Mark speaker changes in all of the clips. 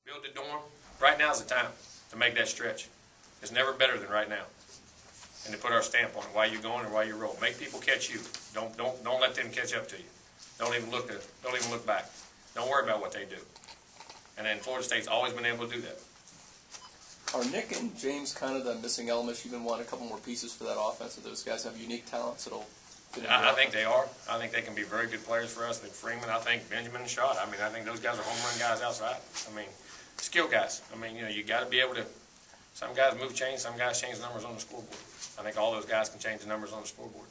Speaker 1: Build the dorm. Right now's the time to make that stretch. It's never better than right now. And to put our stamp on it while you're going or while you roll. Make people catch you. Don't let them catch up to you. Don't even look back. Don't worry about what they do. And then Florida State's always been able to do that.
Speaker 2: Are Nick and James kind of the missing elements? You've been wanting a couple more pieces for that offense. That those guys have unique talents that'll fit in.
Speaker 1: I think they are. I think they can be very good players for us. I think Freeman, I think Benjamin and Schott. I mean, I think those guys are home run guys outside. I mean, skill guys. I mean, you got to be able to. Some guys move chains. Some guys change numbers on the scoreboard. I think all those guys can change the numbers on the scoreboard,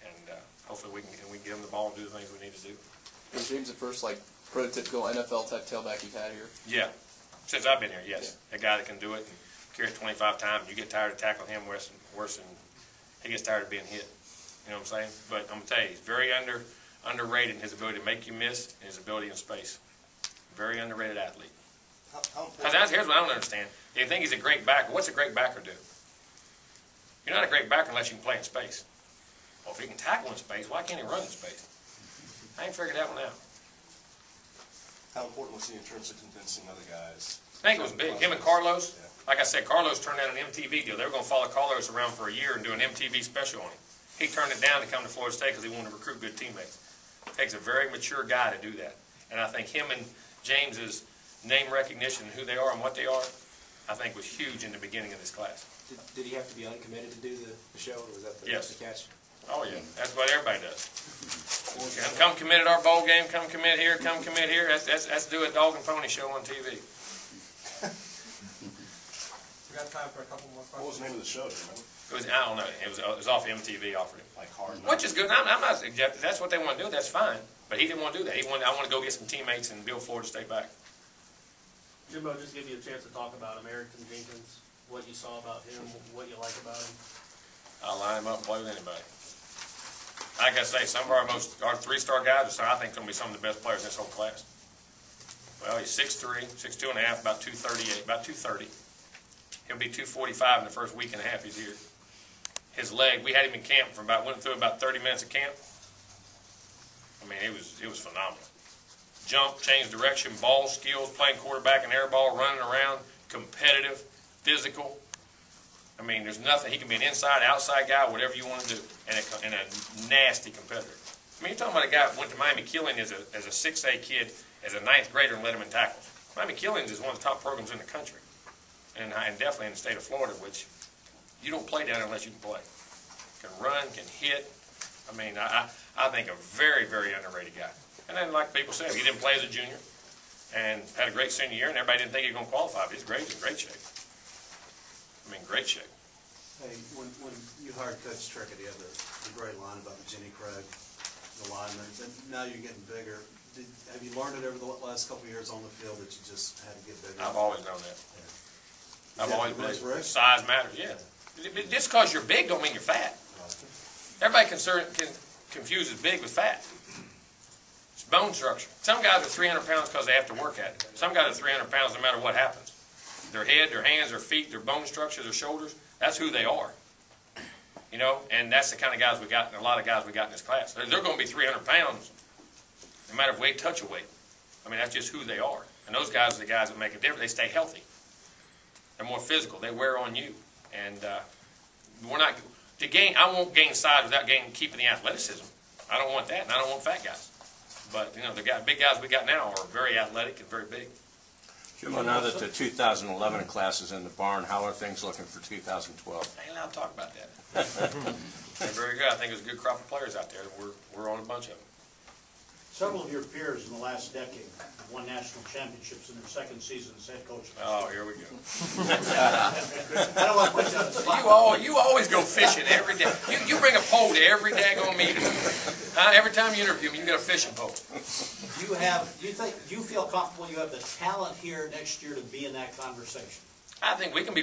Speaker 1: and hopefully we can get them the ball and do the things we need to do.
Speaker 2: Was James the first prototypical NFL type tailback you've had here?
Speaker 1: Yeah, since I've been here, yes. Yeah. A guy that can do it and carry it 25 times. You get tired of tackling him worse than he gets tired of being hit. You know what I'm saying? But I'm gonna tell you, he's very underrated in his ability to make you miss and his ability in space. Very underrated athlete. Here's what I don't understand. You think he's a great backer. What's a great backer do? You're not a great backer unless you can play in space. Well, if he can tackle in space, why can't he run in space? I ain't figured that one out.
Speaker 3: How important was he in terms of convincing other guys?
Speaker 1: I think it was big. Him and Carlos. Yeah. Like I said, Carlos turned out an MTV deal. They were going to follow Carlos around for a year and do an MTV special on him. He turned it down to come to Florida State because he wanted to recruit good teammates. It takes a very mature guy to do that. And I think him and James's name recognition and who they are and what they are, I think was huge in the beginning of this class.
Speaker 4: Did he have to be uncommitted to do the show, or was that the catch?
Speaker 1: Oh, yeah. That's what everybody does. Come commit at our bowl game, come commit here, come commit here. That's do a dog and pony show on TV.
Speaker 5: We got time for a couple more questions.
Speaker 3: What was the name of the show, do you remember?
Speaker 1: I don't know. It was off MTV offered him.
Speaker 3: Like hard.
Speaker 1: Which is good. I'm not suggesting that's what they want to do. That's fine. But he didn't want to do that. I want to go get some teammates and build Florida State back.
Speaker 6: Jimbo, just give you a chance to talk about American Jenkins, what you saw about him, what you like about him.
Speaker 1: I'll line him up and play with anybody. Like I say, some of our three-star guys are, I think, going to be some of the best players in this whole class. Well, he's 6'3", 6'2 and a half, about 238, about 230. He'll be 245 in the first week and a half he's here. His leg, we had him in camp for went through about 30 minutes of camp. I mean, it was phenomenal. Jump, change direction, ball skills, playing quarterback and air ball, running around, competitive, physical. I mean, there's nothing. He can be an inside, outside guy, whatever you want to do, and a nasty competitor. I mean, you're talking about a guy who went to Miami Killian as a 6A kid, as a 9th grader, and led him in tackles. Miami Killian is one of the top programs in the country, and definitely in the state of Florida, which you don't play down unless you can play. Can run, can hit. I mean, I think a very, very underrated guy. And then, like people said, he didn't play as a junior and had a great senior year, and everybody didn't think he was going to qualify, but he's great. He's in great shape. I mean, great shape.
Speaker 7: Hey, when you hired Coach Trickett, he had the great line about the Jenny Craig, the linemen, and now you're getting bigger. Have you learned it over the last couple of years on the field that you just had to get bigger?
Speaker 1: I've always known that.
Speaker 7: Yeah.
Speaker 1: I've always believed size matters, yeah. Just because you're big don't mean you're fat. Everybody confuses big with fat. It's bone structure. Some guys are 300 pounds because they have to work at it. Some guys are 300 pounds no matter what happens. Their head, their hands, their feet, their bone structure, their shoulders, that's who they are. You know, and that's the kind of guys we got, and a lot of guys we got in this class. They're going to be 300 pounds no matter if weight, touch a weight. I mean, that's just who they are. And those guys are the guys that make a difference. They stay healthy. They're more physical. They wear on you. And we're not to gain. I won't gain size without keeping the athleticism. I don't want that, and I don't want fat guys. But you know, the big guys we got now are very athletic and very big.
Speaker 8: Jimbo, now that the 2011 class is in the barn, how are things looking for 2012?
Speaker 1: I ain't allowed to talk about that. They're very good. I think there's a good crop of players out there. We're on a bunch of them.
Speaker 9: Several of your peers in the last decade won national championships in their second season as head coach.
Speaker 1: Oh, here we go.
Speaker 9: I don't want to put you on the spot.
Speaker 1: You always go fishing every day. You bring a pole to every daggone meeting. Every time you interview me, you get a fishing pole.
Speaker 9: You feel comfortable you have the talent here next year to be in that conversation?
Speaker 1: I think we can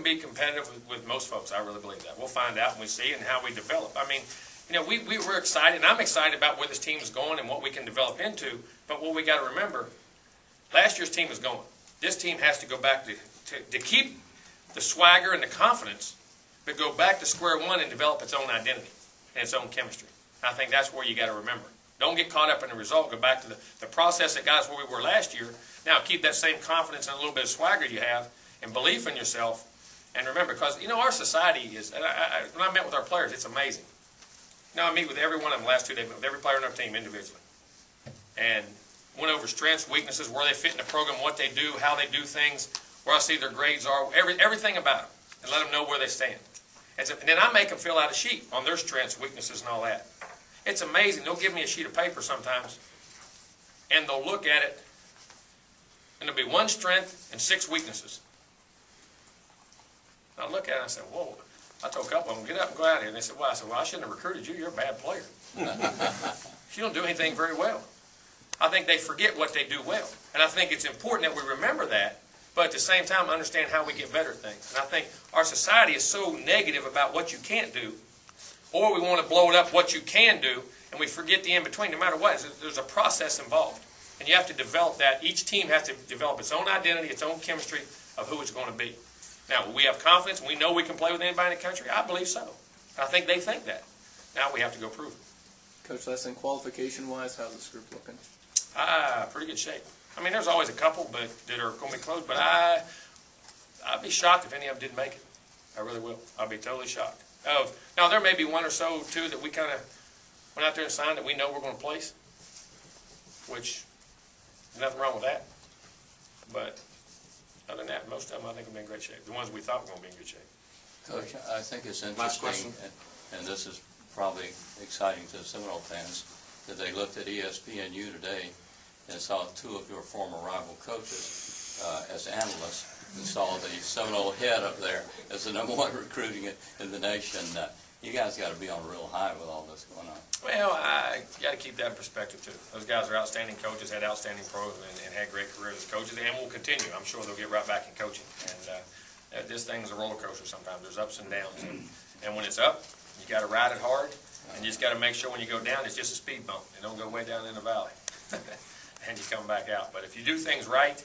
Speaker 1: be competitive with most folks. I really believe that. We'll find out when we see and how we develop. I mean, you know, we're excited, and I'm excited about where this team is going and what we can develop into. But what we got to remember, last year's team is going. This team has to go back to keep the swagger and the confidence, but go back to square one and develop its own identity and its own chemistry. I think that's where you got to remember. Don't get caught up in the result. Go back to the process that got us where we were last year. Now, keep that same confidence and a little bit of swagger you have and belief in yourself. And remember, because, you know, our society is, and when I met with our players, it's amazing. You know, I meet with every one of them the last 2 days, with every player on our team individually. And went over strengths, weaknesses, where they fit in the program, what they do, how they do things, where I see their grades are, everything about them, and let them know where they stand. And then I make them fill out a sheet on their strengths, weaknesses, and all that. It's amazing. They'll give me a sheet of paper sometimes, and they'll look at it, and there'll be 1 strength and 6 weaknesses. And I look at it and I say, whoa. I told a couple of them, get up and go out here. And they said, why? I said, well, I shouldn't have recruited you. You're a bad player. You don't do anything very well. I think they forget what they do well. And I think it's important that we remember that, but at the same time understand how we get better at things. And I think our society is so negative about what you can't do, or we want to blow it up what you can do, and we forget the in-between. No matter what, there's a process involved. And you have to develop that. Each team has to develop its own identity, its own chemistry of who it's going to be. Now, we have confidence. We know we can play with anybody in the country. I believe so. I think they think that. Now we have to go prove it.
Speaker 2: Coach Lesson, qualification-wise, how's this group looking?
Speaker 1: Pretty good shape. I mean, there's always a couple that are going to be close, but I'd be shocked if any of them didn't make it. I really will. I'll be totally shocked. Now, there may be 1 or so, 2 that we kind of went out there and signed that we know we're going to place, which there's nothing wrong with that. But other than that, most of them I think will be in great shape. The ones we thought were going to be in good shape.
Speaker 10: Coach, I think it's
Speaker 1: Last question.
Speaker 10: interesting, and this is probably exciting to the Seminole fans, that they looked at ESPNU today and saw 2 of your former rival coaches as analysts, and saw the Seminole head up there as the #1 recruiting in the nation. You guys got to be on a real high with all this going on.
Speaker 1: Well, you got to keep that in perspective, too. Those guys are outstanding coaches, had outstanding pros, and had great careers as coaches, and will continue. I'm sure they'll get right back in coaching. And this thing is a roller coaster sometimes. There's ups and downs. And when it's up, you got to ride it hard, and you just got to make sure when you go down, it's just a speed bump. You don't go way down in the valley, and you come back out. But if you do things right,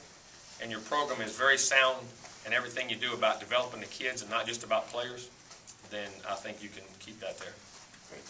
Speaker 1: and your program is very sound, and everything you do about developing the kids and not just about players, then I think you can keep that there.
Speaker 8: Great.